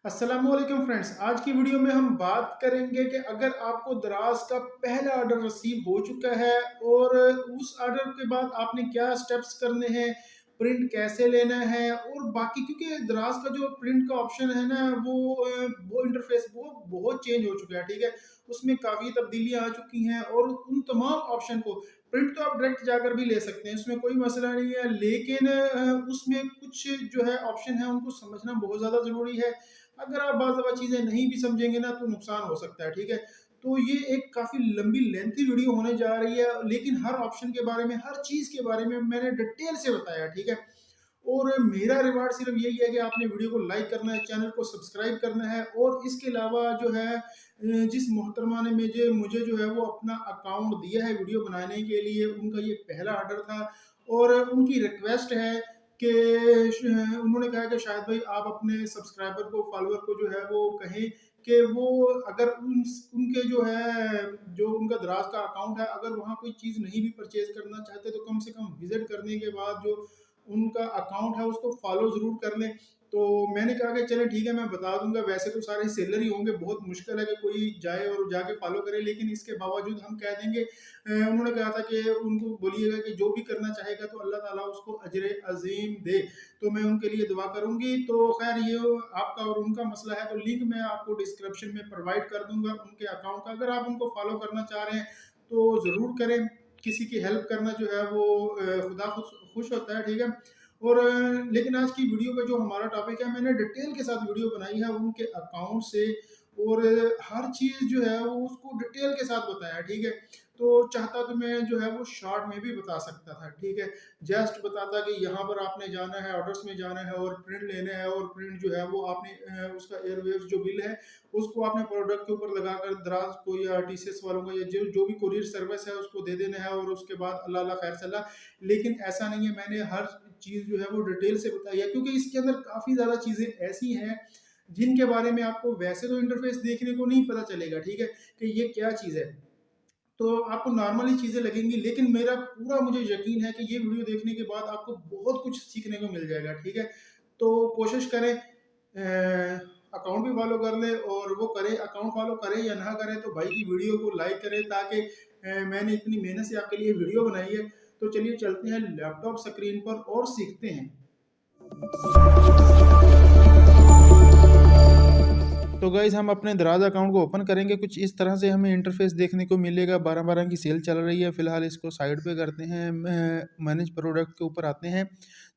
अस्सलामुअलैकुम फ्रेंड्स। आज की वीडियो में हम बात करेंगे कि अगर आपको दराज का पहला ऑर्डर रिसीव हो चुका है और उस ऑर्डर के बाद आपने क्या स्टेप्स करने हैं, प्रिंट कैसे लेना है और बाकी, क्योंकि दराज का जो प्रिंट का ऑप्शन है ना वो इंटरफेस वो बहुत चेंज हो चुका है। ठीक है, उसमें काफ़ी तब्दीलियां आ चुकी हैं और उन तमाम ऑप्शन को प्रिंट तो आप डायरेक्ट जाकर भी ले सकते हैं, उसमें कोई मसला नहीं है, लेकिन उसमें कुछ जो है ऑप्शन है उनको समझना बहुत ज़्यादा ज़रूरी है। अगर आप बाज़ दफ़ा चीज़ें नहीं भी समझेंगे ना तो नुकसान हो सकता है। ठीक है, तो ये एक काफ़ी लंबी लेंथी वीडियो होने जा रही है, लेकिन हर ऑप्शन के बारे में, हर चीज़ के बारे में मैंने डिटेल से बताया। ठीक है, और मेरा रिवार्ड सिर्फ यही है कि आपने वीडियो को लाइक करना है, चैनल को सब्सक्राइब करना है, और इसके अलावा जो है जिस मोहतरमा ने मुझे जो है वो अपना अकाउंट दिया है वीडियो बनाने के लिए, उनका ये पहला ऑर्डर था और उनकी रिक्वेस्ट है कि उन्होंने कहा कि शायद भाई आप अपने सब्सक्राइबर को, फॉलोअर को जो है वो कहें कि वो अगर उनके जो है, जो उनका दराज का अकाउंट है, अगर वहाँ कोई चीज़ नहीं भी परचेज करना चाहते तो कम से कम विजिट करने के बाद जो उनका अकाउंट है उसको फॉलो ज़रूर कर लें। तो मैंने कहा कि चलें ठीक है, मैं बता दूंगा। वैसे तो सारे सेलर ही होंगे, बहुत मुश्किल है कि कोई जाए और जाके फॉलो करे, लेकिन इसके बावजूद हम कह देंगे। उन्होंने कहा था कि उनको बोलिएगा कि जो भी करना चाहेगा तो अल्लाह ताला उसको अजर अजीम दे, तो मैं उनके लिए दुआ करूंगी। तो खैर, ये आपका और उनका मसला है, तो लिंक मैं आपको डिस्क्रिप्शन में प्रोवाइड कर दूंगा उनके अकाउंट का। अगर आप उनको फॉलो करना चाह रहे हैं तो ज़रूर करें। किसी की हेल्प करना जो है वो खुदा खुश होता है। ठीक है, और लेकिन आज की वीडियो का जो हमारा टॉपिक है, मैंने डिटेल के साथ वीडियो बनाई है उनके अकाउंट से, और हर चीज़ जो है वो उसको डिटेल के साथ बताया। ठीक है, तो चाहता तो मैं जो है वो शॉर्ट में भी बता सकता था। ठीक है, जस्ट बताता कि यहाँ पर आपने जाना है, ऑर्डर्स में जाना है और प्रिंट लेना है, और प्रिंट जो है वो आपने उसका एयरवेव्स जो बिल है उसको आपने प्रोडक्ट के ऊपर लगाकर दराज को या टीसीएस वालों को या जो जो भी कुरियर सर्विस है उसको दे देना है, और उसके बाद अल्लाह अल्लाह खैर सल्ला। लेकिन ऐसा नहीं है, मैंने हर चीज़ जो है वो डिटेल से बताई है, क्योंकि इसके अंदर काफ़ी ज़्यादा चीज़ें ऐसी हैं जिनके बारे में आपको वैसे तो इंटरफेस देखने को नहीं पता चलेगा। ठीक है, कि ये क्या चीज़ है, तो आपको नॉर्मली चीज़ें लगेंगी, लेकिन मेरा पूरा मुझे यकीन है कि ये वीडियो देखने के बाद आपको बहुत कुछ सीखने को मिल जाएगा। ठीक है, तो कोशिश करें, अकाउंट भी फॉलो कर लें, और वो करें, अकाउंट फॉलो करें या ना करें, तो भाई की वीडियो को लाइक करें, ताकि मैंने इतनी मेहनत से आपके लिए वीडियो बनाई है। तो चलिए चलते हैं लैपटॉप स्क्रीन पर और सीखते हैं। तो गाइज़, हम अपने दराज अकाउंट को ओपन करेंगे। कुछ इस तरह से हमें इंटरफेस देखने को मिलेगा। 12-12 की सेल चल रही है। फ़िलहाल इसको साइड पे करते हैं, मैनेज प्रोडक्ट के ऊपर आते हैं।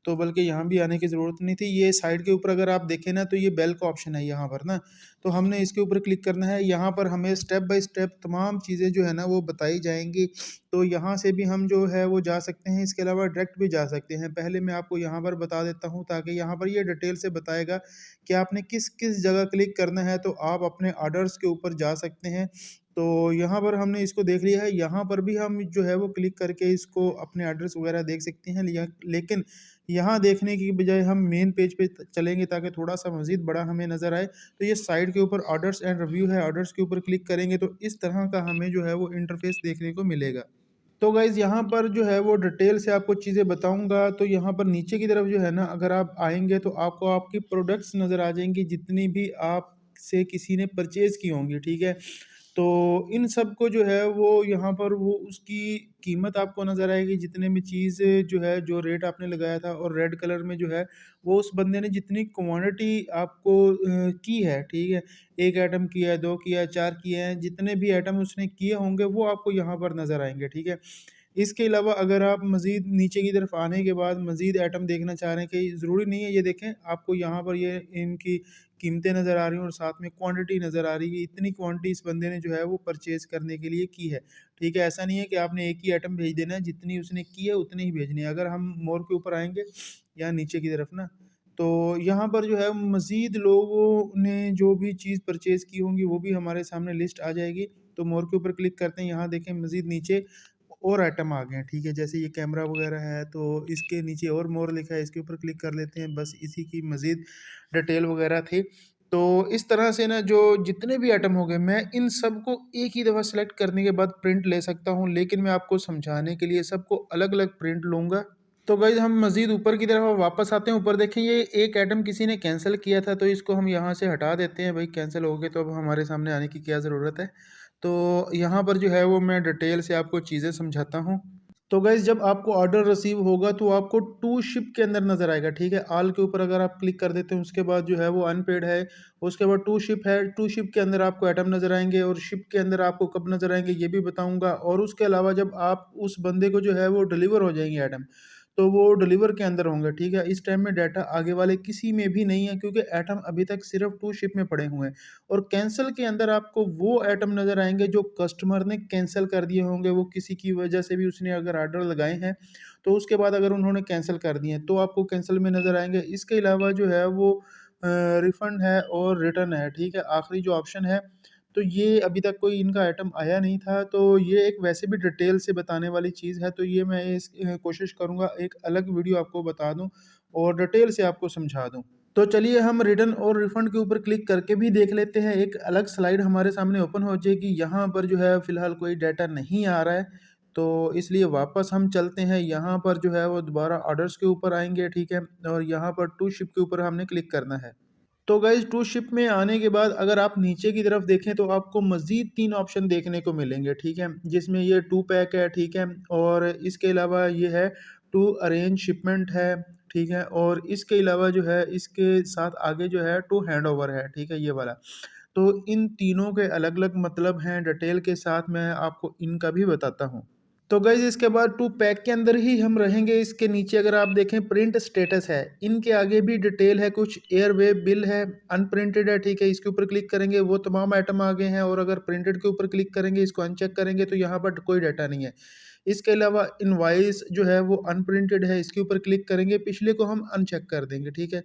तो बल्कि यहाँ भी आने की ज़रूरत नहीं थी। ये साइड के ऊपर अगर आप देखें ना, तो ये बेल का ऑप्शन है यहाँ पर ना, तो हमने इसके ऊपर क्लिक करना है। यहाँ पर हमें स्टेप बाय स्टेप तमाम चीज़ें जो है ना वो बताई जाएंगी। तो यहाँ से भी हम जो है वो जा सकते हैं, इसके अलावा डायरेक्ट भी जा सकते हैं। पहले मैं आपको यहाँ पर बता देता हूँ, ताकि यहाँ पर ये डिटेल से बताएगा कि आपने किस किस जगह क्लिक करना है, तो आप अपने ऑर्डर्स के ऊपर जा सकते हैं। तो यहाँ पर हमने इसको देख लिया है। यहाँ पर भी हम जो है वो क्लिक करके इसको अपने ऑर्डर्स वगैरह देख सकते हैं, लेकिन यहाँ देखने की बजाय हम मेन पेज पे चलेंगे, ताकि थोड़ा सा मज़ीद बड़ा हमें नज़र आए। तो ये साइड के ऊपर ऑर्डर्स एंड रिव्यू है, ऑर्डर्स के ऊपर क्लिक करेंगे तो इस तरह का हमें जो है वो इंटरफेस देखने को मिलेगा। तो गाइज़, यहाँ पर जो है वो डिटेल से आपको चीज़ें बताऊँगा। तो यहाँ पर नीचे की तरफ जो है ना, अगर आप आएँगे तो आपको आपकी प्रोडक्ट्स नज़र आ जाएँगी, जितनी भी आपसे किसी ने परचेज़ की होंगी। ठीक है? तो इन सब को जो है वो यहाँ पर वो उसकी कीमत आपको नज़र आएगी, जितने में चीज़ जो है, जो रेट आपने लगाया था, और रेड कलर में जो है वो उस बंदे ने जितनी क्वांटिटी आपको की है। ठीक है? 1 आइटम किया है, 2 किया है, 4 किए हैं, जितने भी आइटम उसने किए होंगे वो आपको यहाँ पर नज़र आएँगे। ठीक है? इसके अलावा अगर आप मज़ीद नीचे की तरफ आने के बाद मज़ीद आइटम देखना चाह रहे हैं, कि ज़रूरी नहीं है, ये देखें आपको यहाँ पर ये इनकी कीमतें नज़र आ रही हैं और साथ में क्वांटिटी नज़र आ रही है। इतनी क्वांटिटी इस बंदे ने जो है वो परचेज़ करने के लिए की है। ठीक है? ऐसा नहीं है कि आपने एक ही आइटम भेज देना है, जितनी उसने की है उतनी ही भेजनी है। अगर हम मोर के ऊपर आएँगे या नीचे की तरफ ना, तो यहाँ पर जो है मज़ीद लोगों ने जो भी चीज़ परचेज़ की होंगी वो भी हमारे सामने लिस्ट आ जाएगी। तो मोर के ऊपर क्लिक करते हैं, यहाँ देखें मज़ीद नीचे और आइटम आ गए हैं। ठीक है? जैसे ये कैमरा वगैरह है, तो इसके नीचे और मोर लिखा है, इसके ऊपर क्लिक कर लेते हैं। बस इसी की मज़ीद डिटेल वगैरह थी। तो इस तरह से ना, जो जितने भी आइटम हो गए, मैं इन सबको एक ही दफ़ा सेलेक्ट करने के बाद प्रिंट ले सकता हूँ, लेकिन मैं आपको समझाने के लिए सबको अलग-अलग प्रिंट लूँगा। तो गाइज़ हम मज़ीद ऊपर की तरफ वापस आते हैं। ऊपर देखें ये एक आइटम किसी ने कैंसिल किया था, तो इसको हम यहाँ से हटा देते हैं। भाई कैंसिल हो गए तो अब हमारे सामने आने की क्या ज़रूरत है। तो यहाँ पर जो है वो मैं डिटेल से आपको चीज़ें समझाता हूँ। तो गाइज़ जब आपको ऑर्डर रिसीव होगा तो आपको टू शिप के अंदर नज़र आएगा, ठीक है। ऑल के ऊपर अगर आप क्लिक कर देते हैं उसके बाद जो है वो अनपेड है। उसके बाद टू शिप है, टू शिप के अंदर आपको आइटम नज़र आएंगे और शिप के अंदर आपको कब नज़र आएंगे ये भी बताऊंगा। और उसके अलावा जब आप उस बंदे को जो है वो डिलीवर हो जाएंगे आइटम, तो वो डिलीवर के अंदर होंगे, ठीक है। इस टाइम में डाटा आगे वाले किसी में भी नहीं है, क्योंकि आइटम अभी तक सिर्फ टू शिप में पड़े हुए हैं। और कैंसिल के अंदर आपको वो आइटम नज़र आएंगे जो कस्टमर ने कैंसिल कर दिए होंगे। वो किसी की वजह से भी उसने अगर ऑर्डर लगाए हैं तो उसके बाद अगर उन्होंने कैंसिल कर दिए हैं तो आपको कैंसिल में नज़र आएंगे। इसके अलावा जो है वो रिफ़ंड है और रिटर्न है, ठीक है। आखिरी जो ऑप्शन है, तो ये अभी तक कोई इनका आइटम आया नहीं था, तो ये एक वैसे भी डिटेल से बताने वाली चीज़ है। तो ये मैं कोशिश करूँगा एक अलग वीडियो आपको बता दूँ और डिटेल से आपको समझा दूँ। तो चलिए हम रिटर्न और रिफ़ंड के ऊपर क्लिक करके भी देख लेते हैं। एक अलग स्लाइड हमारे सामने ओपन हो जाएगी। यहाँ पर जो है फ़िलहाल कोई डाटा नहीं आ रहा है, तो इसलिए वापस हम चलते हैं। यहाँ पर जो है वो दोबारा ऑर्डर्स के ऊपर आएँगे, ठीक है। और यहाँ पर टू शिप के ऊपर हमने क्लिक करना है। तो गाइज़ टू शिप में आने के बाद अगर आप नीचे की तरफ देखें तो आपको मज़ीद 3 ऑप्शन देखने को मिलेंगे, ठीक है। जिसमें ये टू पैक है, ठीक है। और इसके अलावा ये है टू अरेंज शिपमेंट है, ठीक है। और इसके अलावा जो है इसके साथ आगे जो है टू हैंडओवर है, ठीक है, ये वाला। तो इन तीनों के अलग-अलग मतलब हैं, डिटेल के साथ मैं आपको इनका भी बताता हूँ। तो गाइज़ इसके बाद टू पैक के अंदर ही हम रहेंगे। इसके नीचे अगर आप देखें प्रिंट स्टेटस है, इनके आगे भी डिटेल है, कुछ एयरवे बिल है, अनप्रिंटेड है, ठीक है। इसके ऊपर क्लिक करेंगे वो तमाम आइटम आ गए हैं। और अगर प्रिंटेड के ऊपर क्लिक करेंगे, इसको अनचेक करेंगे तो यहाँ पर कोई डाटा नहीं है। इसके अलावा इनवॉइस जो है वो अनप्रिंटेड है, इसके ऊपर क्लिक करेंगे, पिछले को हम अनचेक कर देंगे, ठीक है।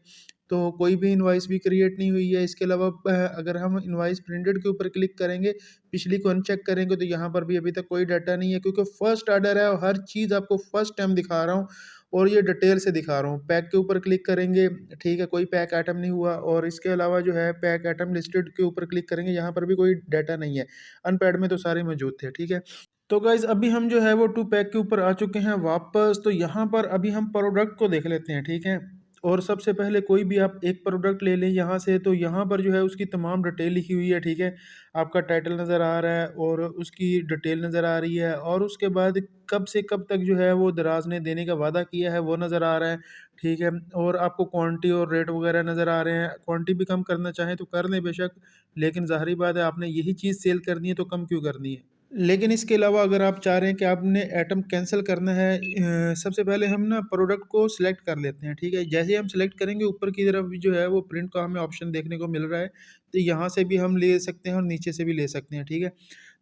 तो कोई भी इनवॉइस भी क्रिएट नहीं हुई है। इसके अलावा अगर हम इनवॉइस प्रिंटेड के ऊपर क्लिक करेंगे, पिछली को अनचेक करेंगे तो यहाँ पर भी अभी तक कोई डाटा नहीं है, क्योंकि फर्स्ट ऑर्डर है और हर चीज़ आपको फर्स्ट टाइम दिखा रहा हूँ और ये डिटेल से दिखा रहा हूँ। पैक के ऊपर क्लिक करेंगे, ठीक है, कोई पैक आइटम नहीं हुआ। और इसके अलावा जो है पैक आइटम लिस्टेड के ऊपर क्लिक करेंगे, यहाँ पर भी कोई डाटा नहीं है। अनपैड में तो सारे मौजूद थे, ठीक है। तो गाइज़ अभी हम जो है वो टू पैक के ऊपर आ चुके हैं वापस। तो यहाँ पर अभी हम प्रोडक्ट को देख लेते हैं, ठीक है। और सबसे पहले कोई भी आप एक प्रोडक्ट ले लें यहाँ से, तो यहाँ पर जो है उसकी तमाम डिटेल लिखी हुई है, ठीक है। आपका टाइटल नज़र आ रहा है और उसकी डिटेल नज़र आ रही है। और उसके बाद कब से कब तक जो है वो दराज ने देने का वादा किया है वो नज़र आ रहा है, ठीक है। और आपको क्वांटिटी और रेट वगैरह नज़र आ रहे हैं। क्वांटिटी भी कम करना चाहें तो कर लें बेशक, लेकिन ज़ाहिर बात है आपने यही चीज़ सेल करनी है तो कम क्यों करनी है। लेकिन इसके अलावा अगर आप चाह रहे हैं कि आपने आइटम कैंसिल करना है, सबसे पहले हम ना प्रोडक्ट को सिलेक्ट कर लेते हैं, ठीक है। जैसे ही हम सिलेक्ट करेंगे ऊपर की तरफ भी जो है वो प्रिंट का हमें ऑप्शन देखने को मिल रहा है। तो यहाँ से भी हम ले सकते हैं और नीचे से भी ले सकते हैं, ठीक है।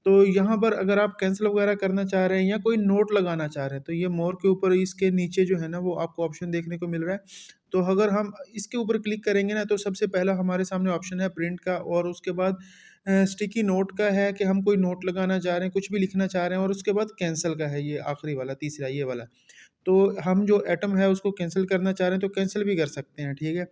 तो यहाँ पर अगर आप कैंसिल वगैरह करना चाह रहे हैं या कोई नोट लगाना चाह रहे हैं, तो ये मोर के ऊपर इसके नीचे जो है ना वो आपको ऑप्शन देखने को मिल रहा है। तो अगर हम इसके ऊपर क्लिक करेंगे ना, तो सबसे पहला हमारे सामने ऑप्शन है प्रिंट का। और उसके बाद स्टिकी नोट का है कि हम कोई नोट लगाना चाह रहे हैं, कुछ भी लिखना चाह रहे हैं। और उसके बाद कैंसिल का है, ये आखिरी वाला तीसरा ये वाला। तो हम जो आइटम है उसको कैंसिल करना चाह रहे हैं तो कैंसिल भी कर सकते हैं, ठीक है।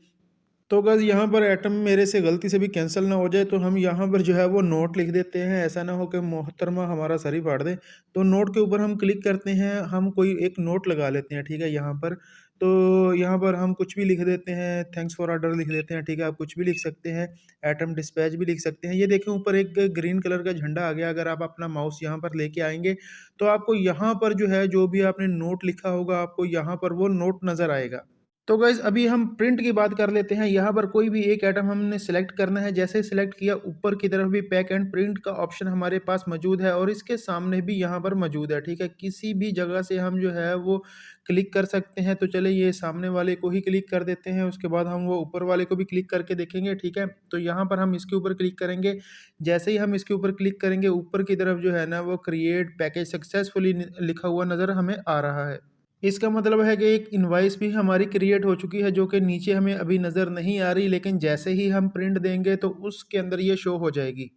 तो अगर यहाँ पर आइटम मेरे से गलती से भी कैंसिल ना हो जाए तो हम यहाँ पर जो है वो नोट लिख देते हैं। ऐसा ना हो कि मोहतरमा हमारा सर ही फाड़ दे। तो नोट के ऊपर हम क्लिक करते हैं, हम कोई एक नोट लगा लेते हैं, ठीक है, यहाँ पर। तो यहाँ पर हम कुछ भी लिख देते हैं, थैंक्स फॉर ऑर्डर लिख देते हैं, ठीक है। आप कुछ भी लिख सकते हैं, आइटम डिस्पैच भी लिख सकते हैं। ये देखें ऊपर एक ग्रीन कलर का झंडा आ गया। अगर आप अपना माउस यहाँ पर लेके आएंगे तो आपको यहाँ पर जो है जो भी आपने नोट लिखा होगा आपको यहाँ पर वो नोट नज़र आएगा। तो गाइज़ अभी हम प्रिंट की बात कर लेते हैं। यहाँ पर कोई भी एक आइटम हमने सेलेक्ट करना है। जैसे ही सेलेक्ट किया ऊपर की तरफ भी पैक एंड प्रिंट का ऑप्शन हमारे पास मौजूद है और इसके सामने भी यहाँ पर मौजूद है, ठीक है। किसी भी जगह से हम जो है वो क्लिक कर सकते हैं। तो चले ये सामने वाले को ही क्लिक कर देते हैं, उसके बाद हम वो ऊपर वाले को भी क्लिक करके देखेंगे, ठीक है। तो यहाँ पर हम इसके ऊपर क्लिक करेंगे। जैसे ही हम इसके ऊपर क्लिक करेंगे ऊपर की तरफ जो है ना वो क्रिएट पैकेज सक्सेसफुली लिखा हुआ नज़र हमें आ रहा है। इसका मतलब है कि एक इनवॉइस भी हमारी क्रिएट हो चुकी है, जो कि नीचे हमें अभी नज़र नहीं आ रही, लेकिन जैसे ही हम प्रिंट देंगे तो उसके अंदर ये शो हो जाएगी।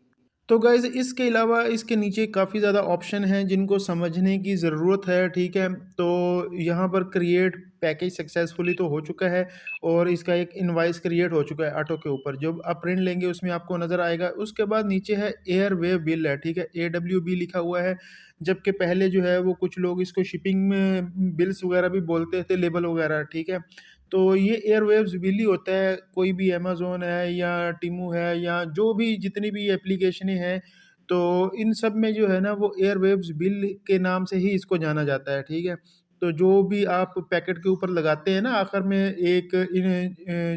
तो गाइज़ इसके अलावा इसके नीचे काफ़ी ज़्यादा ऑप्शन हैं जिनको समझने की ज़रूरत है, ठीक है? तो यहाँ पर क्रिएट पैकेज सक्सेसफुली तो हो चुका है और इसका एक इनवॉइस क्रिएट हो चुका है ऑटो के ऊपर। जब आप प्रिंट लेंगे उसमें आपको नज़र आएगा। उसके बाद नीचे है एयरवेव बिल है, ठीक है? AWB लिखा हुआ है। जबकि पहले जो है वो कुछ लोग इसको शिपिंग में बिल्स वगैरह भी बोलते थे, लेबल वगैरह, ठीक है? तो ये एयरवेव्स बिल ही होता है। कोई भी अमेज़न है या टिमू है या जो भी जितनी भी एप्लीकेशनें हैं, तो इन सब में जो है ना वो एयरवेव्स बिल के नाम से ही इसको जाना जाता है, ठीक है? तो जो भी आप पैकेट के ऊपर लगाते हैं ना आखिर में एक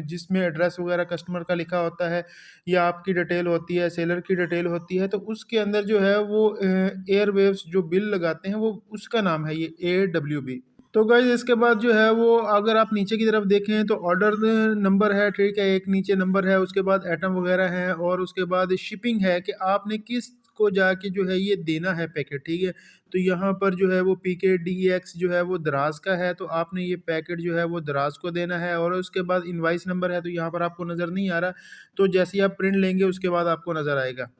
जिसमें एड्रेस वगैरह कस्टमर का लिखा होता है या आपकी डिटेल होती है, सेलर की डिटेल होती है, तो उसके अंदर जो है वो एयरवेव्स जो बिल लगाते हैं वो उसका नाम है ये AWB। तो गाइज़ इसके बाद जो है वो अगर आप नीचे की तरफ देखें तो ऑर्डर नंबर है, ठीक है? एक नीचे नंबर है, उसके बाद आइटम वगैरह हैं और उसके बाद शिपिंग है कि आपने किसको जाके जो है ये देना है पैकेट, ठीक है? तो यहाँ पर जो है वो PKDEX जो है वो द्रास का है, तो आपने ये पैकेट जो है वो द्रास को देना है और उसके बाद इनवॉइस नंबर है, तो यहाँ पर आपको नज़र नहीं आ रहा। तो जैसे ही आप प्रिंट लेंगे उसके बाद आपको नज़र आएगा।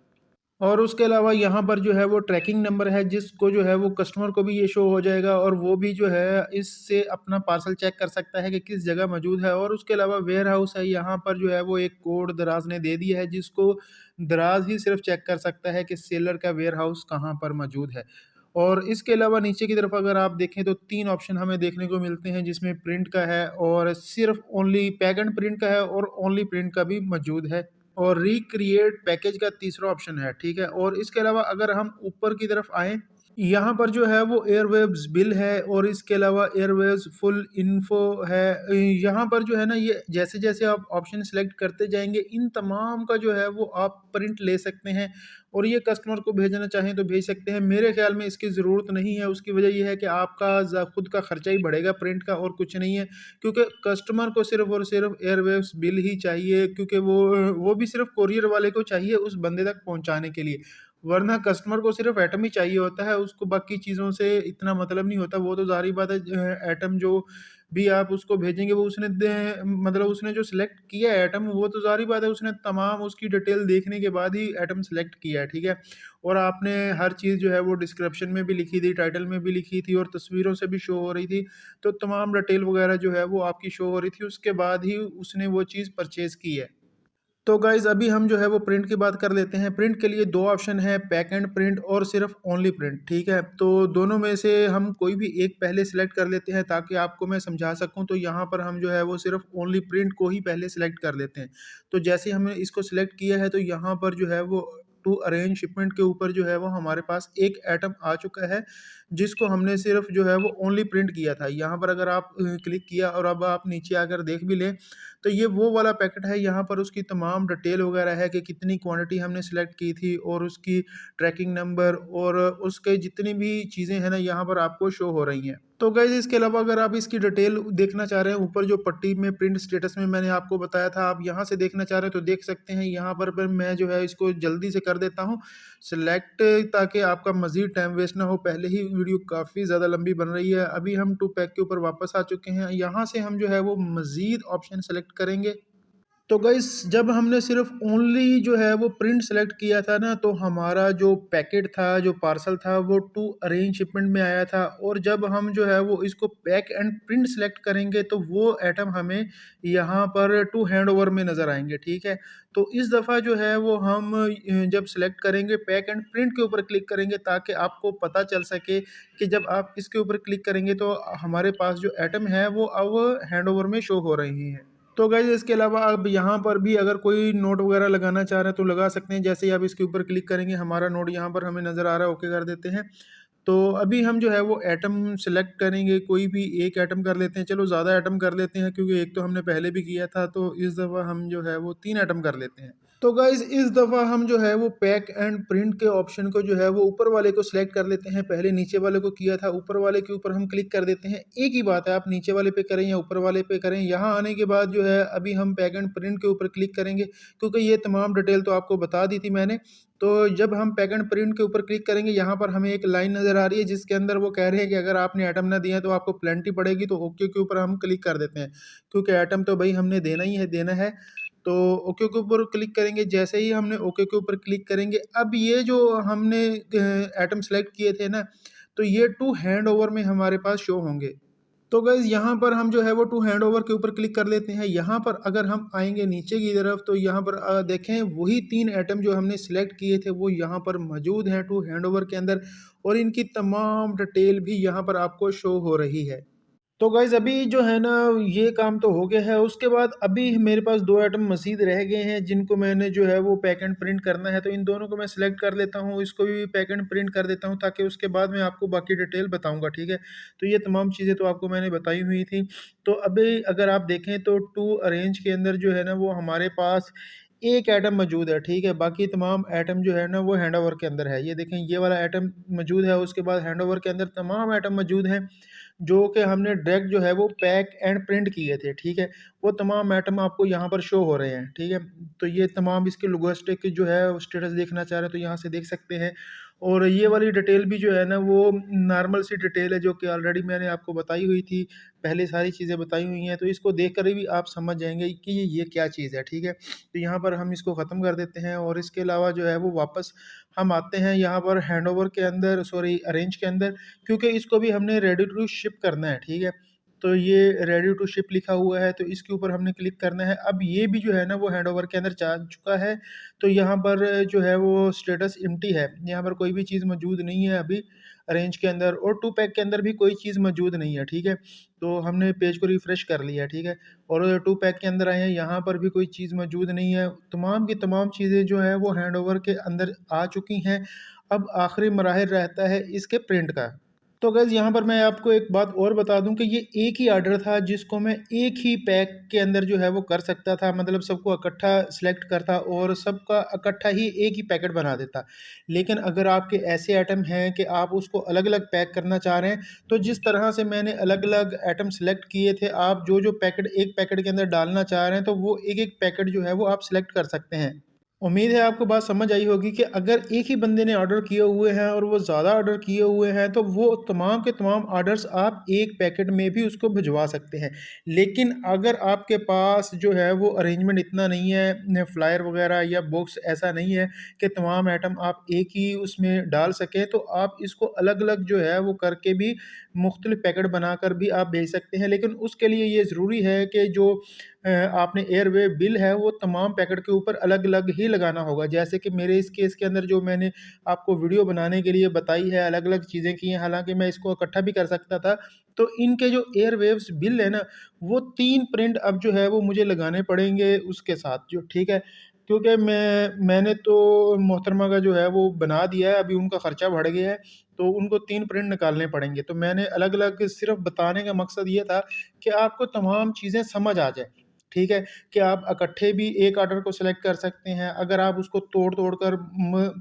और उसके अलावा यहाँ पर जो है वो ट्रैकिंग नंबर है जिसको जो है वो कस्टमर को भी ये शो हो जाएगा और वो भी जो है इससे अपना पार्सल चेक कर सकता है कि किस जगह मौजूद है। और उसके अलावा वेयर हाउस है, यहाँ पर जो है वो एक कोड दराज ने दे दिया है जिसको दराज ही सिर्फ चेक कर सकता है कि सेलर का वेयर हाउस कहाँ पर मौजूद है। और इसके अलावा नीचे की तरफ अगर आप देखें तो 3 ऑप्शन हमें देखने को मिलते हैं जिसमें प्रिंट का है और सिर्फ ओनली पैक एंड प्रिंट का है और ओनली प्रिंट का भी मौजूद है। और रिक्रिएट पैकेज का तीसरा ऑप्शन है, ठीक है? और इसके अलावा अगर हम ऊपर की तरफ आएँ, यहाँ पर जो है वो एयरवेव्स बिल है और इसके अलावा एयरवेव्स फुल इन्फो है। यहाँ पर जो है ना ये जैसे-जैसे आप ऑप्शन सेलेक्ट करते जाएँगे, इन तमाम का जो है वो आप प्रिंट ले सकते हैं और ये कस्टमर को भेजना चाहें तो भेज सकते हैं। मेरे ख़्याल में इसकी ज़रूरत नहीं है, उसकी वजह ये है कि आपका खुद का खर्चा ही बढ़ेगा प्रिंट का और कुछ नहीं है। क्योंकि कस्टमर को सिर्फ़ और सिर्फ़ एयरवेव्स बिल ही चाहिए क्योंकि वो भी सिर्फ़ कोरियर वाले को चाहिए उस बंदे तक पहुँचाने के लिए। वरना कस्टमर को सिर्फ़ एटम ही चाहिए होता है, उसको बाकी चीज़ों से इतना मतलब नहीं होता। वो तो ज़ाहिर-सी बात है एटम जो भी आप उसको भेजेंगे वो उसने मतलब उसने जो सिलेक्ट किया है एटम वो तो ज़ाहिर-सी बात है उसने तमाम उसकी डिटेल देखने के बाद ही एटम सिलेक्ट किया है, ठीक है? और आपने हर चीज़ जो है वो डिस्क्रिप्शन में भी लिखी थी, टाइटल में भी लिखी थी और तस्वीरों से भी शो हो रही थी। तो तमाम डिटेल वगैरह जो है वो आपकी शो हो रही थी, उसके बाद ही उसने वो चीज़ परचेज़ की है। तो गाइज़ अभी हम जो है वो प्रिंट की बात कर लेते हैं। प्रिंट के लिए 2 ऑप्शन है, पैक एंड प्रिंट और सिर्फ़ ओनली प्रिंट, ठीक है? तो दोनों में से हम कोई भी एक पहले सिलेक्ट कर लेते हैं ताकि आपको मैं समझा सकूँ। तो यहाँ पर हम जो है वो सिर्फ़ ओनली प्रिंट को ही पहले सिलेक्ट कर लेते हैं। तो जैसे ही हमने इसको सिलेक्ट किया है तो यहाँ पर जो है वो टू अरेंज शिपमेंट के ऊपर जो है वो हमारे पास एक आइटम आ चुका है, जिसको हमने सिर्फ़ जो है वो ओनली प्रिंट किया था। यहाँ पर अगर आप क्लिक किया और अब आप नीचे आकर देख भी लें तो ये वो वाला पैकेट है, यहाँ पर उसकी तमाम डिटेल वगैरह है कि कितनी क्वांटिटी हमने सेलेक्ट की थी और उसकी ट्रैकिंग नंबर और उसके जितनी भी चीज़ें हैं ना यहाँ पर आपको शो हो रही हैं। तो गाइज़ इसके अलावा अगर आप इसकी डिटेल देखना चाह रहे हैं, ऊपर जो पट्टी में प्रिंट स्टेटस में मैंने आपको बताया था, आप यहाँ से देखना चाह रहे हैं तो देख सकते हैं। यहाँ पर मैं जो है इसको जल्दी से कर देता हूँ सेलेक्ट ताकि आपका मज़ीद टाइम वेस्ट ना हो। पहले ही वीडियो काफ़ी ज़्यादा लंबी बन रही है। अभी हम टू पैक के ऊपर वापस आ चुके हैं। यहाँ से हम जो है वो मज़ीद ऑप्शन सेलेक्ट करेंगे। तो गाइस जब हमने सिर्फ ओनली जो है वो प्रिंट सेलेक्ट किया था ना तो हमारा जो पैकेट था, जो पार्सल था वो टू अरेंज शिपमेंट में आया था और जब हम जो है वो इसको पैक एंड प्रिंट सेलेक्ट करेंगे तो वो आइटम हमें यहाँ पर टू हैंडओवर में नज़र आएंगे, ठीक है? तो इस दफ़ा जो है वो हम जब सेलेक्ट करेंगे पैक एंड प्रिंट के ऊपर क्लिक करेंगे ताकि आपको पता चल सके कि जब आप इसके ऊपर क्लिक करेंगे तो हमारे पास जो आइटम है वो अब हैंडओवर में शो हो रही हैं। तो गाइज़ इसके अलावा अब यहाँ पर भी अगर कोई नोट वगैरह लगाना चाह रहे हैं तो लगा सकते हैं। जैसे ही आप इसके ऊपर क्लिक करेंगे हमारा नोट यहाँ पर हमें नज़र आ रहा है, ओके कर देते हैं। तो अभी हम जो है वो एटम सेलेक्ट करेंगे, कोई भी एक एटम कर लेते हैं। चलो ज़्यादा एटम कर लेते हैं क्योंकि एक तो हमने पहले भी किया था, तो इस दफ़ा हम जो है वो 3 एटम कर लेते हैं। तो गाइज़ इस दफ़ा हम जो है वो पैक एंड प्रिंट के ऑप्शन को जो है वो ऊपर वाले को सिलेक्ट कर लेते हैं। पहले नीचे वाले को किया था, ऊपर वाले के ऊपर हम क्लिक कर देते हैं। एक ही बात है, आप नीचे वाले पे करें या ऊपर वाले पे करें। यहाँ आने के बाद जो है अभी हम पैक एंड प्रिंट के ऊपर क्लिक करेंगे क्योंकि ये तमाम डिटेल तो आपको बता दी थी मैंने। तो जब हम पैक एंड प्रिंट के ऊपर क्लिक करेंगे यहाँ पर हमें एक लाइन नज़र आ रही है जिसके अंदर वो कह रहे हैं कि अगर आपने आइटम ना दिया तो आपको पेनल्टी पड़ेगी। तो ओके के ऊपर हम क्लिक कर देते हैं क्योंकि आइटम तो भाई हमने देना ही है, देना है। तो ओके के ऊपर क्लिक करेंगे। जैसे ही हमने ओके के ऊपर क्लिक करेंगे, अब ये जो हमने आइटम सेलेक्ट किए थे ना, तो ये टू हैंड ओवर में हमारे पास शो होंगे। तो गाइज़ यहाँ पर हम जो है वो टू हैंड ओवर के ऊपर क्लिक कर लेते हैं। यहाँ पर अगर हम आएँगे नीचे की तरफ, तो यहाँ पर देखें वही 3 आइटम जो हमने सेलेक्ट किए थे वो यहाँ पर मौजूद हैं टू हैंड ओवर के अंदर, और इनकी तमाम डिटेल भी यहाँ पर आपको शो हो रही है। तो गाइज़ अभी जो है ना, ये काम तो हो गया है। उसके बाद अभी मेरे पास 2 आइटम मज़ीद रह गए हैं जिनको मैंने जो है वो पैक एंड प्रिंट करना है। तो इन दोनों को मैं सिलेक्ट कर लेता हूँ, इसको भी पैक एंड प्रिंट कर देता हूँ, ताकि उसके बाद मैं आपको बाकी डिटेल बताऊँगा, ठीक है? तो ये तमाम चीज़ें तो आपको मैंने बताई हुई थी। तो अभी अगर आप देखें तो टू अरेंज के अंदर जो है ना वो हमारे पास एक आइटम मौजूद है, ठीक है? बाकी तमाम आइटम जो है ना वो हैंडओवर के अंदर है। ये देखें, ये वाला आइटम मौजूद है, उसके बाद हैंडओवर के अंदर तमाम आइटम मौजूद हैं, जो कि हमने डायरेक्ट जो है वो पैक एंड प्रिंट किए थे, ठीक है? वो तमाम आइटम आपको यहाँ पर शो हो रहे हैं, ठीक है? तो ये तमाम इसके लोगिस्टिक जो है स्टेटस देखना चाह रहे हैं तो यहाँ से देख सकते हैं। और ये वाली डिटेल भी जो है ना वो नॉर्मल सी डिटेल है, जो कि ऑलरेडी मैंने आपको बताई हुई थी, पहले सारी चीज़ें बताई हुई हैं। तो इसको देख कर भी आप समझ जाएँगे कि ये क्या चीज़ है, ठीक है? तो यहाँ पर हम इसको ख़त्म कर देते हैं, और इसके अलावा जो है वो वापस हम आते हैं यहाँ पर हैंडओवर के अंदर, सॉरी अरेंज के अंदर, क्योंकि इसको भी हमने रेडी टू शिप करना है, ठीक है? तो ये रेडी टू शिप लिखा हुआ है, तो इसके ऊपर हमने क्लिक करना है। अब ये भी जो है ना वो हैंडओवर के अंदर जा चुका है। तो यहाँ पर जो है वो स्टेटस एम्प्टी है, यहाँ पर कोई भी चीज़ मौजूद नहीं है अभी अरेंज के अंदर, और टू पैक के अंदर भी कोई चीज़ मौजूद नहीं है, ठीक है? तो हमने पेज को रिफ्रेश कर लिया, ठीक है? और टू पैक के अंदर आए हैं, यहाँ पर भी कोई चीज़ मौजूद नहीं है। तमाम की तमाम चीज़ें जो हैं वो हैंडओवर के अंदर आ चुकी हैं। अब आखिरी मराहिल रहता है इसके प्रिंट का। तो गाइज़ यहाँ पर मैं आपको एक बात और बता दूँ कि ये एक ही ऑर्डर था जिसको मैं एक ही पैक के अंदर जो है वो कर सकता था, मतलब सबको इकट्ठा सेलेक्ट करता और सबका इकट्ठा ही एक ही पैकेट बना देता। लेकिन अगर आपके ऐसे आइटम हैं कि आप उसको अलग-अलग पैक करना चाह रहे हैं, तो जिस तरह से मैंने अलग-अलग आइटम सेलेक्ट किए थे, आप जो-जो पैकेट एक पैकेट के अंदर डालना चाह रहे हैं, तो वो एक-एक पैकेट जो है वो आप सेलेक्ट कर सकते हैं। उम्मीद है आपको बात समझ आई होगी कि अगर एक ही बंदे ने ऑर्डर किए हुए हैं और वो ज़्यादा ऑर्डर किए हुए हैं, तो वो तमाम के तमाम ऑर्डर्स आप एक पैकेट में भी उसको भिजवा सकते हैं। लेकिन अगर आपके पास जो है वो अरेंजमेंट इतना नहीं है, फ्लायर वगैरह या बॉक्स ऐसा नहीं है कि तमाम आइटम आप एक ही उसमें डाल सकें, तो आप इसको अलग-अलग जो है वो करके भी मुख्तलिफ पैकेट बनाकर भी आप भेज सकते हैं। लेकिन उसके लिए ये ज़रूरी है कि जो आपने एयरवे बिल है वो तमाम पैकेट के ऊपर अलग-अलग ही लगाना होगा। जैसे कि मेरे इस केस के अंदर जो मैंने आपको वीडियो बनाने के लिए बताई है, अलग-अलग चीज़ें की हैं, हालाँकि मैं इसको इकट्ठा भी कर सकता था। तो इनके जो एयरवेव्स बिल है ना, वो 3 प्रिंट अब जो है वो मुझे लगाने पड़ेंगे उसके साथ जो, ठीक है? क्योंकि मैंने तो मोहतरमा का जो है वो बना दिया है, अभी उनका खर्चा बढ़ गया है, तो उनको 3 प्रिंट निकालने पड़ेंगे। तो मैंने अलग-अलग सिर्फ़ बताने का मकसद ये था कि आपको तमाम चीज़ें समझ आ जाए। ठीक है? कि आप इकट्ठे भी एक ऑर्डर को सेलेक्ट कर सकते हैं। अगर आप उसको तोड़-तोड़ कर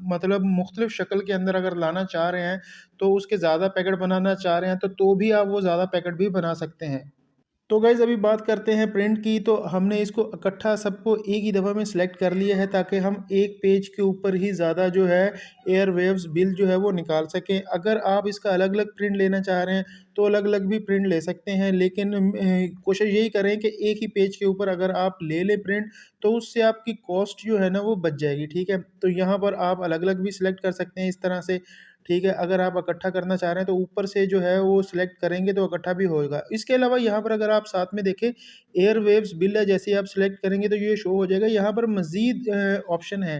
मतलब मुख्तलिफ शक्ल के अंदर अगर लाना चाह रहे हैं, तो उसके ज़्यादा पैकेट बनाना चाह रहे हैं, तो भी आप वो ज़्यादा पैकेट भी बना सकते हैं। तो गाइज़ अभी बात करते हैं प्रिंट की। तो हमने इसको इकट्ठा सबको एक ही दफ़ा में सिलेक्ट कर लिया है, ताकि हम एक पेज के ऊपर ही ज़्यादा जो है एयरवेव्स बिल जो है वो निकाल सकें। अगर आप इसका अलग-अलग प्रिंट लेना चाह रहे हैं, तो अलग-अलग भी प्रिंट ले सकते हैं, लेकिन कोशिश यही करें कि एक ही पेज के ऊपर अगर आप ले लें प्रिंट, तो उससे आपकी कॉस्ट जो है ना वो बच जाएगी, ठीक है? तो यहाँ पर आप अलग-अलग भी सिलेक्ट कर सकते हैं इस तरह से, ठीक है? अगर आप इकट्ठा करना चाह रहे हैं, तो ऊपर से जो है वो सिलेक्ट करेंगे तो इकट्ठा भी होएगा। इसके अलावा यहाँ पर अगर आप साथ में देखें, एयरवेव्स बिल है, जैसे ही आप सिलेक्ट करेंगे तो ये शो हो जाएगा। यहाँ पर मज़ीद ऑप्शन है,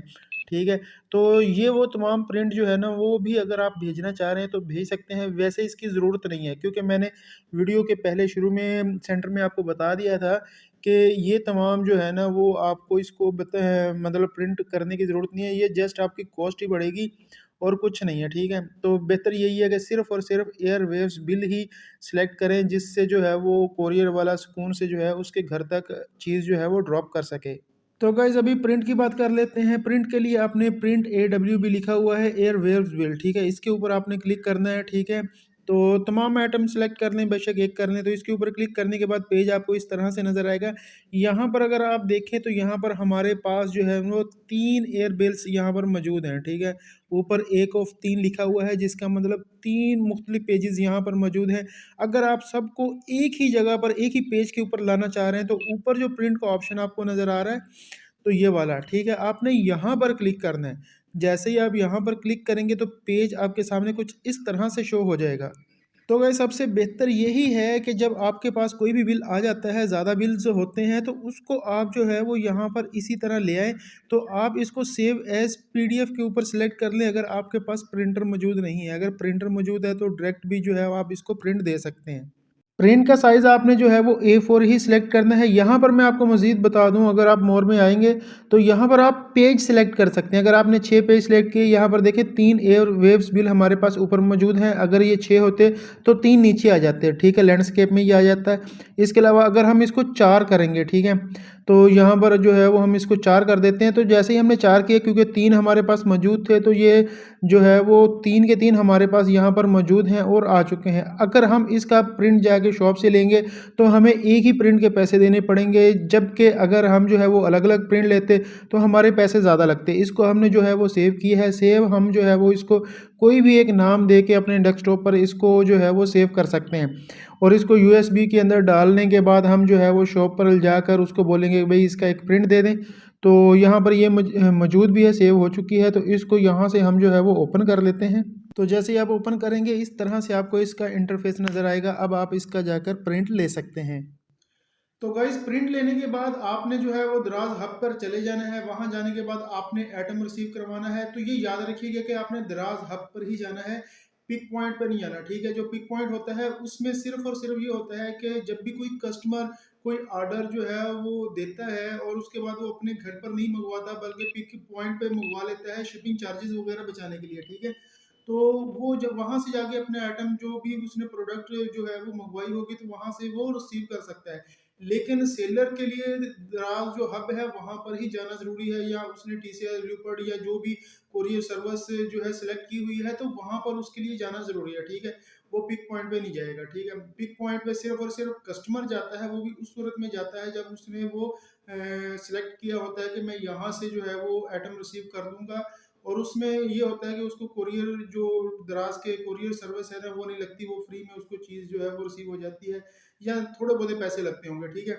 ठीक है? तो ये वो तमाम प्रिंट जो है ना वो भी अगर आप भेजना चाह रहे हैं तो भेज सकते हैं। वैसे इसकी ज़रूरत नहीं है, क्योंकि मैंने वीडियो के पहले शुरू में सेंटर में आपको बता दिया था कि ये तमाम जो है ना वो आपको इसको मतलब प्रिंट करने की ज़रूरत नहीं है। ये जस्ट आपकी कॉस्ट ही बढ़ेगी और कुछ नहीं है, ठीक है? तो बेहतर यही है कि सिर्फ़ और सिर्फ़ एयरवेव्स बिल ही सिलेक्ट करें, जिससे जो है वो कोरियर वाला सुकून से जो है उसके घर तक चीज़ जो है वो ड्रॉप कर सके। तो गाइज़ अभी प्रिंट की बात कर लेते हैं। प्रिंट के लिए आपने प्रिंट AWB लिखा हुआ है, एयरवेव्स बिल, ठीक है? इसके ऊपर आपने क्लिक करना है, ठीक है? तो तमाम आइटम सेलेक्ट कर लें, बेशक एक कर लें। तो इसके ऊपर क्लिक करने के बाद पेज आपको इस तरह से नज़र आएगा। यहाँ पर अगर आप देखें तो यहाँ पर हमारे पास जो है वो 3 एयर बिल्स यहाँ पर मौजूद हैं, ठीक है। ऊपर 1 ऑफ 3 लिखा हुआ है, जिसका मतलब 3 मुख्तलिफ पेजेस यहाँ पर मौजूद हैं। अगर आप सबको एक ही जगह पर, एक ही पेज के ऊपर लाना चाह रहे हैं, तो ऊपर जो प्रिंट का ऑप्शन आपको नज़र आ रहा है, तो ये वाला, ठीक है। आपने यहाँ पर क्लिक करना है। जैसे ही आप यहाँ पर क्लिक करेंगे तो पेज आपके सामने कुछ इस तरह से शो हो जाएगा। तो गाइस सबसे बेहतर यही है कि जब आपके पास कोई भी बिल आ जाता है, ज़्यादा बिल्स होते हैं, तो उसको आप जो है वो यहाँ पर इसी तरह ले आएँ। तो आप इसको सेव एज़ पीडीएफ के ऊपर सेलेक्ट कर लें, अगर आपके पास प्रिंटर मौजूद नहीं है। अगर प्रिंटर मौजूद है तो डायरेक्ट भी जो है आप इसको प्रिंट दे सकते हैं। प्रिंट का साइज़ आपने जो है वो A4 ही सिलेक्ट करना है। यहाँ पर मैं आपको मज़ीद बता दूँ, अगर आप मोर में आएँगे तो यहाँ पर आप पेज सिलेक्ट कर सकते हैं। अगर आपने 6 पेज सिलेक्ट किए, यहाँ पर देखें 3 एयर वेव्स बिल हमारे पास ऊपर मौजूद हैं। अगर ये 6 होते तो 3 नीचे आ जाते हैं, ठीक है, लैंडस्केप में ये आ जाता है। इसके अलावा अगर हम इसको 4 करेंगे, ठीक है, तो यहाँ पर जो है वो हम इसको 4 कर देते हैं। तो जैसे ही हमने 4 किए, क्योंकि 3 हमारे पास मौजूद थे, तो ये जो है वो 3 के 3 हमारे पास यहाँ पर मौजूद हैं और आ चुके हैं। अगर हम इसका प्रिंट जाके शॉप से लेंगे तो हमें एक ही प्रिंट के पैसे देने पड़ेंगे, जबकि अगर हम जो है वो अलग अलग प्रिंट लेते तो हमारे पैसे ज़्यादा लगते। इसको हमने जो है वो सेव किया है। सेव हम जो है वो इसको कोई भी एक नाम दे के अपने डेस्कटॉप पर इसको जो है वो सेव कर सकते हैं। और इसको यूएसबी के अंदर डालने के बाद हम जो है वो शॉप पर जाकर उसको बोलेंगे कि भाई इसका एक प्रिंट दे दें। तो यहाँ पर ये मौजूद भी है, सेव हो चुकी है। तो इसको यहाँ से हम जो है वो ओपन कर लेते हैं। तो जैसे ही आप ओपन करेंगे इस तरह से आपको इसका इंटरफेस नज़र आएगा। अब आप इसका जाकर प्रिंट ले सकते हैं। तो गाइस प्रिंट लेने के बाद आपने जो है वो दराज हब पर चले जाना है। वहां जाने के बाद आपने आइटम रिसीव करवाना है। तो ये याद रखिएगा कि आपने दराज हब पर ही जाना है, पिक पॉइंट पर नहीं जाना, ठीक है। जो पिक पॉइंट होता है उसमें सिर्फ और सिर्फ ये होता है कि जब भी कोई कस्टमर कोई ऑर्डर जो है वो देता है और उसके बाद वो अपने घर पर नहीं मंगवाता बल्कि पिक पॉइंट पे मंगवा लेता है शिपिंग चार्जेस वगैरह बचाने के लिए, ठीक है। तो वो जब वहां से जाके अपने आइटम जो भी उसने प्रोडक्ट जो है वो मंगवाई होगी तो वहां से वो रिसीव कर सकता है। लेकिन सेलर के लिए दराज जो हब है वहां पर ही जाना जरूरी है, या उसने टीसीएस ल्यूपर्ड या जो भी कोरियर सर्विस जो है सिलेक्ट की हुई है तो वहां पर उसके लिए जाना जरूरी है, ठीक है। वो पिक पॉइंट पे नहीं जाएगा, ठीक है। पिक पॉइंट पे सिर्फ और सिर्फ कस्टमर जाता है, वो भी उस सूरत में जाता है जब उसने वो सिलेक्ट किया होता है कि मैं यहाँ से जो है वो आइटम रिसीव कर लूंगा। और उसमें ये होता है कि उसको कोरियर जो दराज के कोरियर सर्विस है ना वो नहीं लगती, वो फ्री में उसको चीज़ जो है वो रिसीव हो जाती है, या थोड़े बहुत पैसे लगते होंगे, ठीक है।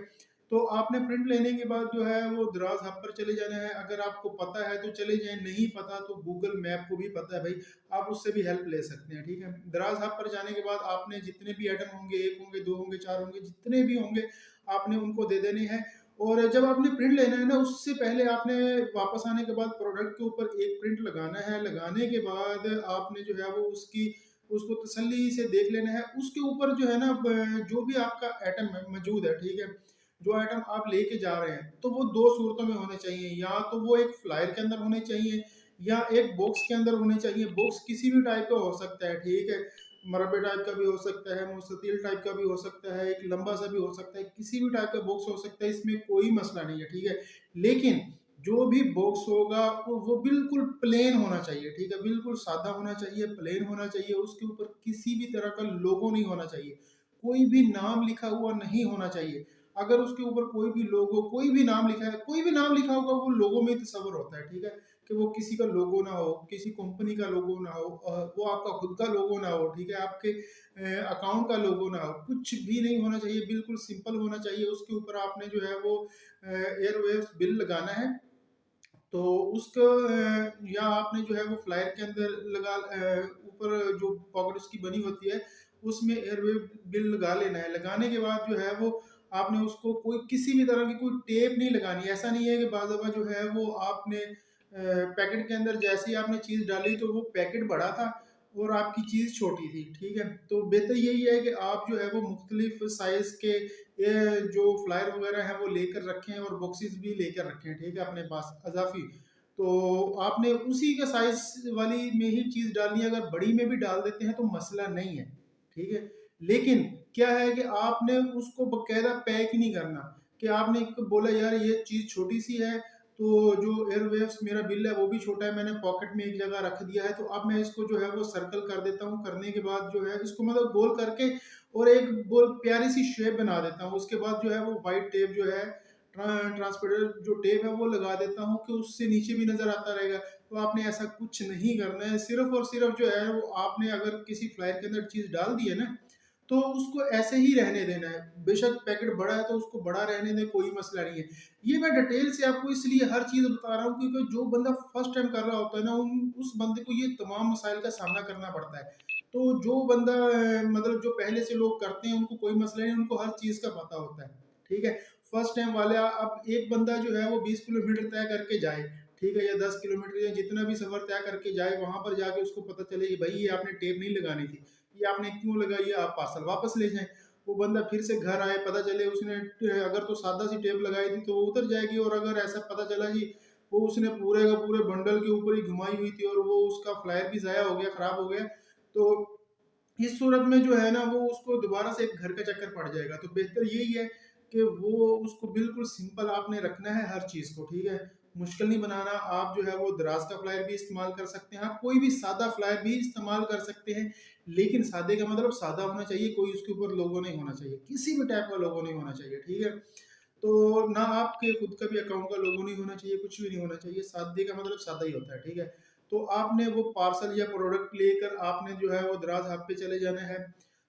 तो आपने प्रिंट लेने के बाद जो है वो दराज हब पर चले जाना है। अगर आपको पता है तो चले जाएं, नहीं पता तो गूगल मैप को भी पता है भाई, आप उससे भी हेल्प ले सकते हैं, ठीक है। दराज हब पर जाने के बाद आपने जितने भी आइटम होंगे, 1 होंगे, 2 होंगे, 4 होंगे, जितने भी होंगे आपने उनको दे देने हैं। और जब आपने प्रिंट लेना है ना उससे पहले आपने वापस आने के बाद प्रोडक्ट के ऊपर एक प्रिंट लगाना है। लगाने के बाद आपने जो है वो उसको तसल्ली से देख लेना है। उसके ऊपर जो है ना जो भी आपका आइटम मौजूद है, ठीक है, जो आइटम आप लेके जा रहे हैं, तो वो 2 सूरतों में होने चाहिए। या तो वो एक फ्लायर के अंदर होने चाहिए या एक बॉक्स के अंदर होने चाहिए। बॉक्स किसी भी टाइप का हो सकता है, ठीक है, मरबे टाइप का भी हो सकता है, मुस्ततील टाइप का भी हो सकता है, एक लंबा सा भी हो सकता है, किसी भी टाइप का बॉक्स हो सकता है, इसमें कोई मसला नहीं है, ठीक है। लेकिन जो भी बॉक्स होगा वो बिल्कुल प्लेन होना चाहिए, ठीक है, बिल्कुल सादा होना चाहिए, प्लेन होना चाहिए। उसके ऊपर किसी भी तरह का लोगो नहीं होना चाहिए, कोई भी नाम लिखा हुआ नहीं होना चाहिए। अगर उसके ऊपर कोई भी लोगो, कोई भी नाम लिखा है, कोई भी नाम लिखा होगा वो लोगो में तस्वर होता है, ठीक है, कि वो किसी का लोगो ना हो, किसी कंपनी का लोगो ना हो, वो आपका खुद का लोगो ना हो, ठीक है, आपके अकाउंट का लोगो ना हो, कुछ भी नहीं होना चाहिए, बिल्कुल सिंपल होना चाहिए। उसके ऊपर आपने जो है वो एयरवेव्स बिल लगाना है। तो उसको या आपने जो है वो फ्लायर के अंदर ऊपर जो पॉकेट उसकी बनी होती है उसमें एयरवेव बिल लगा लेना है। लगाने के बाद जो है वो आपने उसको कोई किसी भी तरह की कोई टेप नहीं लगानी। ऐसा नहीं है कि बाज़ दफ़ा जो है वो आपने पैकेट के अंदर जैसे ही आपने चीज़ डाली तो वो पैकेट बड़ा था और आपकी चीज़ छोटी थी, ठीक है। तो बेहतर यही है कि आप जो है वो मुख्तलिफ साइज़ के ये जो फ्लायर वगैरह है वो लेकर रखें और बॉक्सेस भी लेकर रखें, ठीक है, अपने पास अजाफी। तो आपने उसी के साइज वाली में ही चीज़ डालनी है। अगर बड़ी में भी डाल देते हैं तो मसला नहीं है, ठीक है। लेकिन क्या है कि आपने उसको बकायदा पैक ही नहीं करना, कि आपने बोला यार ये चीज़ छोटी सी है तो जो एयरवेव्स मेरा बिल है वो भी छोटा है, मैंने पॉकेट में एक जगह रख दिया है। तो अब मैं इसको जो है वो सर्कल कर देता हूँ, करने के बाद जो है इसको मतलब गोल करके और एक गोल प्यारी सी शेप बना देता हूँ। उसके बाद जो है वो व्हाइट टेप जो है ट्रांसपेरेंट जो टेप है वो लगा देता हूँ कि उससे नीचे भी नज़र आता रहेगा। तो आपने ऐसा कुछ नहीं करना है, सिर्फ़ और सिर्फ़ जो है वो आपने अगर किसी फ्लायर के अंदर चीज़ डाल दी है ना, तो उसको ऐसे ही रहने देना है। बेशक पैकेट बड़ा है तो उसको बड़ा रहने दें, कोई मसला नहीं है। ये मैं डिटेल से आपको इसलिए हर चीज़ बता रहा हूँ क्योंकि जो बंदा फर्स्ट टाइम कर रहा होता है ना, उस बंदे को ये तमाम मसाइल का सामना करना पड़ता है। तो जो बंदा मतलब जो पहले से लोग करते हैं उनको कोई मसला नहीं, उनको हर चीज़ का पता होता है, ठीक है। फर्स्ट टाइम वाले अब एक बंदा जो है वो 20 किलोमीटर तय करके जाए, ठीक है, या 10 किलोमीटर या जितना भी सफ़र तय करके जाए, वहाँ पर जाके उसको पता चले कि भाई ये आपने टेप नहीं लगानी थी, ये आपने क्यों लगाई है, आप पार्सल वापस ले जाएँ। वो बंदा फिर से घर आए, पता चले उसने अगर तो सादा सी टेप लगाई थी तो वो उतर जाएगी, और अगर ऐसा पता चला जी वो उसने पूरे का पूरे बंडल के ऊपर ही घुमाई हुई थी और वो उसका फ्लायर भी ज़ाया हो गया, ख़राब हो गया, तो इस सूरत में जो है ना वो उसको दोबारा से एक घर का चक्कर पड़ जाएगा। तो बेहतर यही है कि वो उसको बिल्कुल सिंपल आपने रखना है हर चीज़ को, ठीक है? मुश्किल नहीं बनाना। आप जो है वो दराज का फ्लायर भी इस्तेमाल कर सकते हैं, आप कोई भी सादा फ्लायर भी इस्तेमाल कर सकते हैं, लेकिन सादे का मतलब सादा होना चाहिए, कोई उसके ऊपर लोगो नहीं होना चाहिए, किसी भी टाइप का लोगो नहीं होना चाहिए, ठीक है? तो ना आपके खुद का भी अकाउंट का लोगो नहीं होना चाहिए, कुछ भी नहीं होना चाहिए, सादे का मतलब सादा ही होता है, ठीक है? तो आपने वो पार्सल या प्रोडक्ट लेकर आपने जो है वो दराज हब पे चले जाना है।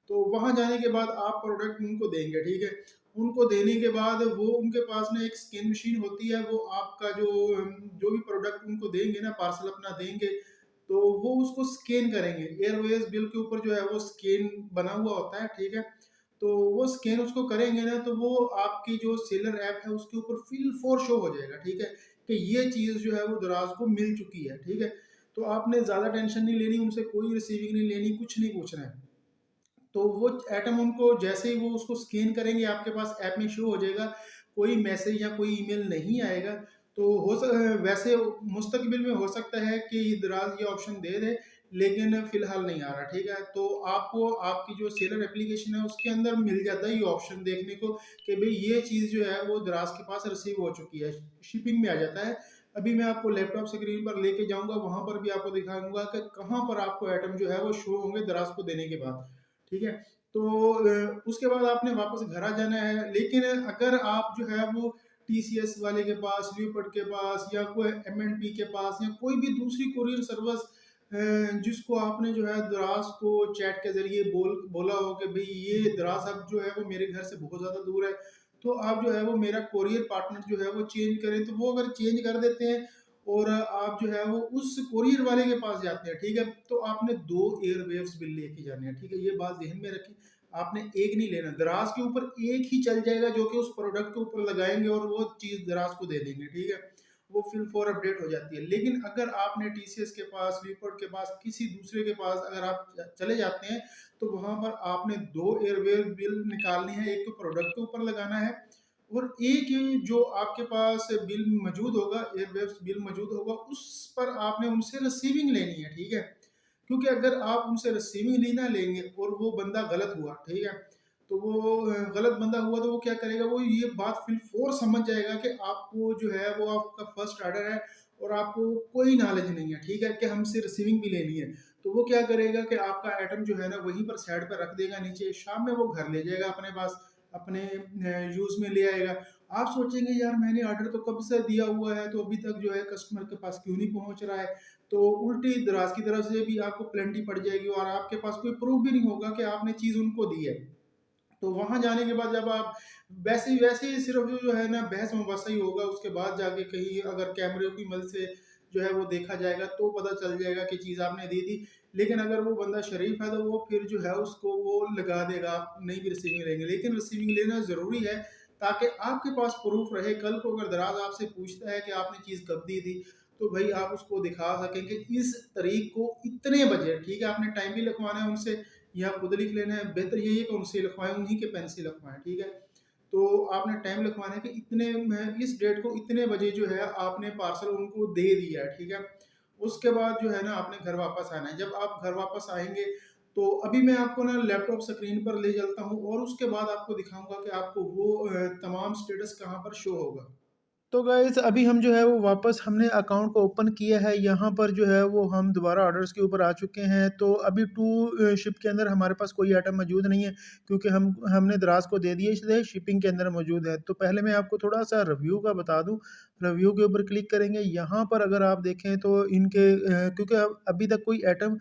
तो वहाँ जाने के बाद आप प्रोडक्ट उनको देंगे, ठीक है? उनको देने के बाद वो उनके पास ना एक स्कैन मशीन होती है, वो आपका जो भी प्रोडक्ट उनको देंगे ना, पार्सल अपना देंगे, तो वो उसको स्कैन करेंगे। एयरवेज़ बिल के ऊपर जो है वो स्कैन बना हुआ होता है, ठीक है? तो वो स्कैन उसको करेंगे ना, तो वो आपकी जो सेलर ऐप है उसके ऊपर फिल फॉर शो हो जाएगा, ठीक है? कि ये चीज़ जो है वो दराज को मिल चुकी है, ठीक है? तो आपने ज़्यादा टेंशन नहीं लेनी, उनसे कोई रिसीविंग नहीं लेनी, कुछ नहीं पूछना है। तो वो आइटम उनको जैसे ही वो उसको स्कैन करेंगे आपके पास ऐप में शो हो जाएगा, कोई मैसेज या कोई ईमेल नहीं आएगा। तो वैसे मुस्तकबिल में हो सकता है कि दराज ये ऑप्शन दे दे, लेकिन फ़िलहाल नहीं आ रहा, ठीक है? तो आपको आपकी जो सेलर एप्लीकेशन है उसके अंदर मिल जाता है ये ऑप्शन देखने को कि भई ये चीज़ जो है वो दराज के पास रिसीव हो चुकी है, शिपिंग में आ जाता है। अभी मैं आपको लैपटॉप स्क्रीन पर लेके जाऊँगा, वहाँ पर भी आपको दिखाऊँगा कि कहाँ पर आपको आइटम जो है वो शो होंगे दराज को देने के बाद। ठीक है? तो उसके बाद आपने वापस घर आ जाना है, लेकिन अगर आप जो है वो टीसीएस वाले के पास, वीपर्ड के पास या कोई एम&पी के पास या कोई भी दूसरी कोरियर सर्विस जिसको आपने जो है दराज को चैट के ज़रिए बोला हो कि भई ये दराज अब जो है वो मेरे घर से बहुत ज़्यादा दूर है, तो आप जो है वो मेरा कोरियर पार्टनर जो है वो चेंज करें। तो वो अगर चेंज कर देते हैं और आप जो है वो उस कोरियर वाले के पास जाते हैं, ठीक है? तो आपने 2 एयरवेव्स बिल लेके जाने हैं, ठीक है? ये बात ज़हन में रखें, आपने एक नहीं लेना, दराज के ऊपर एक ही चल जाएगा जो कि उस प्रोडक्ट के ऊपर लगाएँगे और वो चीज़ दराज को दे देंगे, ठीक है? वो फिल फॉर अपडेट हो जाती है। लेकिन अगर आपने टीसीएस के पास, वीपर्ड के पास, किसी दूसरे के पास अगर आप चले जाते हैं, तो वहाँ पर आपने 2 एयरवेव बिल निकालने हैं, एक तो प्रोडक्ट के ऊपर लगाना है और एक ही जो आपके पास बिल मौजूद होगा, एयरवेव्स बिल मौजूद होगा, उस पर आपने उनसे रिसीविंग लेनी है, ठीक है? क्योंकि अगर आप उनसे रिसीविंग नहीं ना लेंगे और वो बंदा गलत हुआ, ठीक है? तो वो गलत बंदा हुआ तो वो क्या करेगा, वो ये बात फिल फोर समझ जाएगा कि आपको जो है वो आपका फर्स्ट ऑर्डर है और आपको कोई नॉलेज नहीं है, ठीक है? कि हमसे रिसीविंग भी लेनी है। तो वो क्या करेगा कि आपका आइटम जो है ना वहीं पर साइड पर रख देगा नीचे, शाम में वो घर ले जाएगा अपने पास, अपने यूज़ में ले आएगा। आप सोचेंगे यार मैंने ऑर्डर तो कब से दिया हुआ है, तो अभी तक जो है कस्टमर के पास क्यों नहीं पहुँच रहा है? तो उल्टी दराज की तरफ से भी आपको पेनल्टी पड़ जाएगी और आपके पास कोई प्रूफ भी नहीं होगा कि आपने चीज़ उनको दी है। तो वहाँ जाने के बाद जब आप वैसे ही सिर्फ़ जो है ना बहस-मुबासा ही होगा, उसके बाद जाके कहीं अगर कैमरे की मदद से जो है वो देखा जाएगा तो पता चल जाएगा कि चीज़ आपने दी थी। लेकिन अगर वो बंदा शरीफ है तो वो फिर जो है उसको वो लगा देगा, आप नहीं भी रिसीविंग लेंगे। लेकिन रिसीविंग लेना ज़रूरी है ताकि आपके पास प्रूफ रहे, कल को अगर दराज़ आपसे पूछता है कि आपने चीज़ कब दी थी, तो भई आप उसको दिखा सकें कि इस तारीख को इतने बजे, ठीक है? आपने टाइम भी लिखवाना है उनसे या खुद लिख लेना है, बेहतर यही है कि उनसे लिखवाएँ, उन्हीं के पेन से लिखवाएँ, ठीक है? तो आपने टाइम लिखवाना है कि इतने में इस डेट को इतने बजे जो है आपने पार्सल उनको दे दिया है, ठीक है? उसके बाद जो है ना आपने घर वापस आना है। जब आप घर वापस आएँगे, तो अभी मैं आपको ना लैपटॉप स्क्रीन पर ले चलता हूँ और उसके बाद आपको दिखाऊँगा कि आपको वो तमाम स्टेटस कहाँ पर शो होगा। तो गाइस अभी हम जो है वो वापस हमने अकाउंट को ओपन किया है। यहाँ पर जो है वो हम दोबारा ऑर्डर्स के ऊपर आ चुके हैं। तो अभी टू शिप के अंदर हमारे पास कोई आइटम मौजूद नहीं है, क्योंकि हमने दराज़ को दे दिए थे, शिपिंग के अंदर मौजूद है। तो पहले मैं आपको थोड़ा-सा रिव्यू का बता दूँ। रिव्यू के ऊपर क्लिक करेंगे, यहाँ पर अगर आप देखें तो क्योंकि अब अभी तक कोई आइटम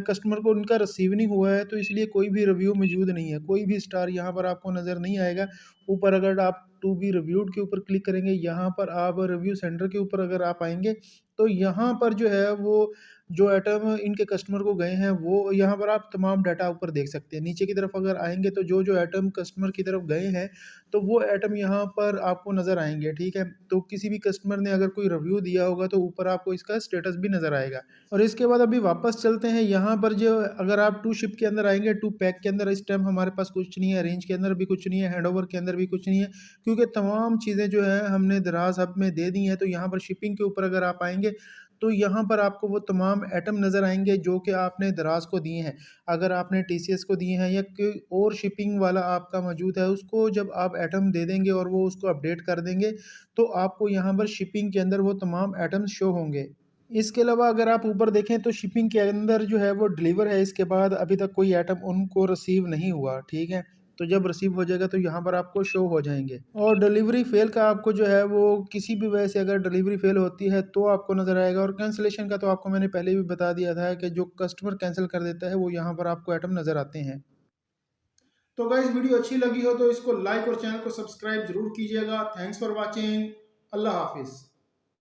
कस्टमर को उनका रिसीव नहीं हुआ है, तो इसलिए कोई भी रिव्यू मौजूद नहीं है। कोई भी स्टार यहाँ पर आपको नज़र नहीं आएगा। ऊपर अगर आप टू बी रिव्यूड के ऊपर क्लिक करेंगे, यहाँ पर आप रिव्यू सेंटर के ऊपर अगर आप आएँगे, तो यहाँ पर जो है वो जो आइटम इनके कस्टमर को गए हैं, वो यहाँ पर आप तमाम डाटा ऊपर देख सकते हैं। नीचे की तरफ अगर आएँगे तो जो-जो आइटम कस्टमर की तरफ गए हैं, तो वो आइटम यहाँ पर आपको नज़र आएँगे, ठीक है? तो किसी भी कस्टमर ने अगर कोई रिव्यू दिया होगा, तो ऊपर आपको इसका स्टेटस भी नज़र आएगा। और इसके बाद अभी वापस चलते हैं, यहाँ पर जो अगर आप टू शिप के अंदर आएँगे, टू पैक के अंदर इस टाइम हमारे पास कुछ नहीं है, रेंज के अंदर भी कुछ नहीं है, हैंडओवर के अंदर भी कुछ नहीं है। क्योंकि तमाम चीज़ें जो है हमने दराज़ हब में दे दी हैं, तो यहाँ पर शिपिंग के ऊपर अगर आप आएँगे, तो यहाँ पर आपको वो तमाम आइटम नज़र आएँगे जो कि आपने दराज़ को दिए हैं। अगर आपने टीसीएस को दिए हैं या कोई और शिपिंग वाला आपका मौजूद है, उसको जब आप आइटम दे देंगे और वो उसको अपडेट कर देंगे, तो आपको यहाँ पर शिपिंग के अंदर वो तमाम आइटम्स शो होंगे। इसके अलावा अगर आप ऊपर देखें तो शिपिंग के अंदर जो है वो डिलीवर है, इसके बाद अभी तक कोई आइटम उनको रिसीव नहीं हुआ, ठीक है? तो जब रिसीव हो जाएगा तो यहाँ पर आपको शो हो जाएँगे। और डिलीवरी फ़ेल का आपको जो है वो किसी भी वजह से अगर डिलीवरी फ़ेल होती है तो आपको नज़र आएगा। और कैंसलेशन का तो आपको मैंने पहले भी बता दिया था कि जो कस्टमर कैंसल कर देता है वो यहाँ पर आपको आइटम नज़र आते हैं। तो गाइस वीडियो अच्छी लगी हो तो इसको लाइक और चैनल को सब्सक्राइब ज़रूर कीजिएगा। Thanks for watching. अल्लाह हाफ़िज़।